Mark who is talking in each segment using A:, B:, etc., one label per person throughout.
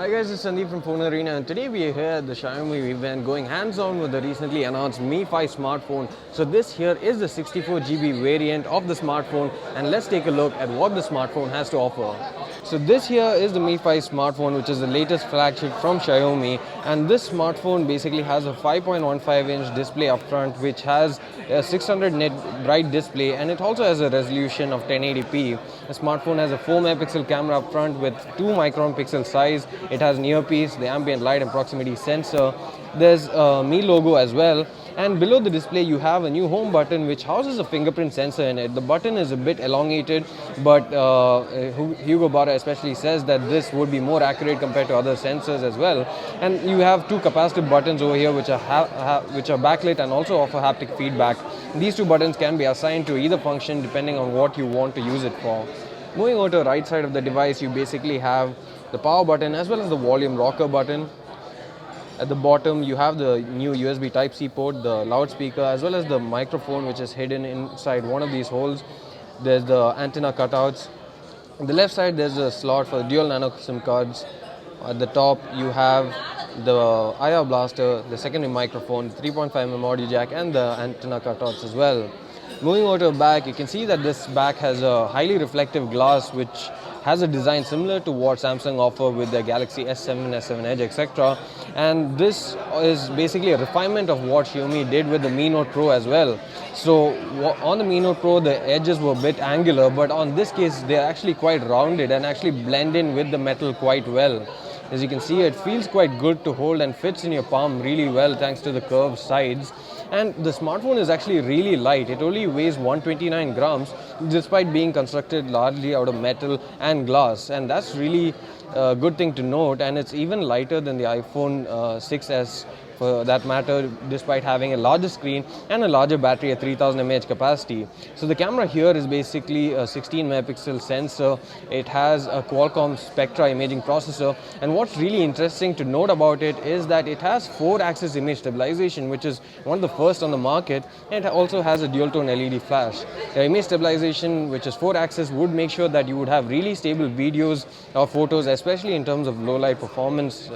A: Hi guys, it's Sandeep from FoneArena, and today we are here at the Xiaomi event going hands-on with the recently announced Mi 5 smartphone. So this here is the 64GB variant of the smartphone, and let's take a look at what the smartphone has to offer. So this here is the Mi 5 smartphone, which is the latest flagship from Xiaomi, and this smartphone basically has a 5.15-inch display up front, which has a 600 nit bright display, and it also has a resolution of 1080p. The smartphone has a 4-megapixel camera up front with 2-micron pixel size. It has an earpiece, the ambient light and proximity sensor. There's a Mi logo as well. And below the display you have a new home button which houses a fingerprint sensor in it. The button is a bit elongated, but Hugo Barra especially says that this would be more accurate compared to other sensors as well. And you have two capacitive buttons over here which are backlit and also offer haptic feedback. These two buttons can be assigned to either function depending on what you want to use it for. Moving over to the right side of the device, you basically have the power button as well as the volume rocker button. At the bottom you have the new USB Type-C port, the loudspeaker as well as the microphone which is hidden inside one of these holes. There's the antenna cutouts. On the left side there's a slot for dual nano SIM cards. At the top you have the IR blaster, the secondary microphone, 3.5mm audio jack and the antenna cutouts as well. Moving over to the back, you can see that this back has a highly reflective glass which has a design similar to what Samsung offer with their Galaxy S7, S7 Edge, etc. And this is basically a refinement of what Xiaomi did with the Mi Note Pro as well. So on the Mi Note Pro, the edges were a bit angular, but on this case, they're actually quite rounded and actually blend in with the metal quite well. As you can see, it feels quite good to hold and fits in your palm really well thanks to the curved sides. And the smartphone is actually really light. It only weighs 129 grams despite being constructed largely out of metal and glass. And that's really a good thing to note. And it's even lighter than the iPhone 6s for that matter, despite having a larger screen and a larger battery at 3000 mAh capacity. So the camera here is basically a 16 megapixel sensor. It has a Qualcomm Spectra imaging processor, and what's really interesting to note about it is that it has 4-axis image stabilization, which is one of the first on the market, and it also has a dual tone LED flash. The image stabilization, which is 4-axis, would make sure that you would have really stable videos or photos, especially in terms of low light performance.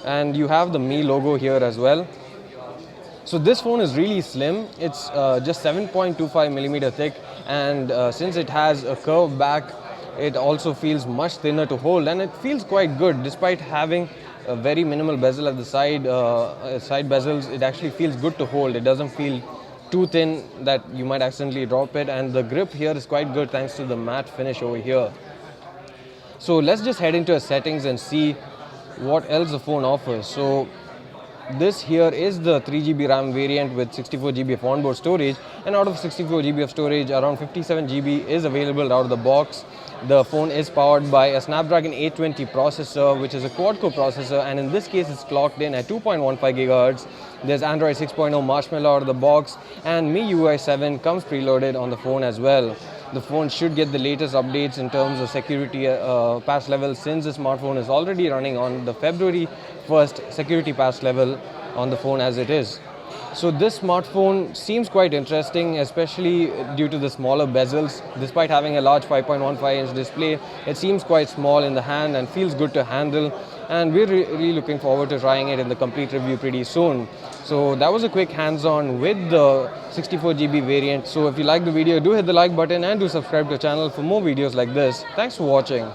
A: And you have the Mi logo here as well. So this phone is really slim. It's just 7.25mm thick, and since it has a curved back, it also feels much thinner to hold, and it feels quite good despite having a very minimal bezel at the side bezels. It actually feels good to hold. It doesn't feel too thin that you might accidentally drop it, and the grip here is quite good thanks to the matte finish over here. So let's just head into the settings and see what else the phone offers. So this here is the 3GB RAM variant with 64GB of onboard storage, and out of 64GB of storage, around 57GB is available out of the box. The phone is powered by a Snapdragon 820 processor, which is a quad-core processor, and in this case it's clocked in at 2.15 GHz. There's Android 6.0 Marshmallow out of the box, and MIUI 7 comes preloaded on the phone as well. The phone should get the latest updates in terms of security patch level, since the smartphone is already running on the February 1st security patch level on the phone as it is. So this smartphone seems quite interesting, especially due to the smaller bezels. Despite having a large 5.15-inch display, it seems quite small in the hand and feels good to handle. And we're really looking forward to trying it in the complete review pretty soon. So that was a quick hands-on with the 64GB variant. So if you like the video, do hit the like button and do subscribe to the channel for more videos like this. Thanks for watching.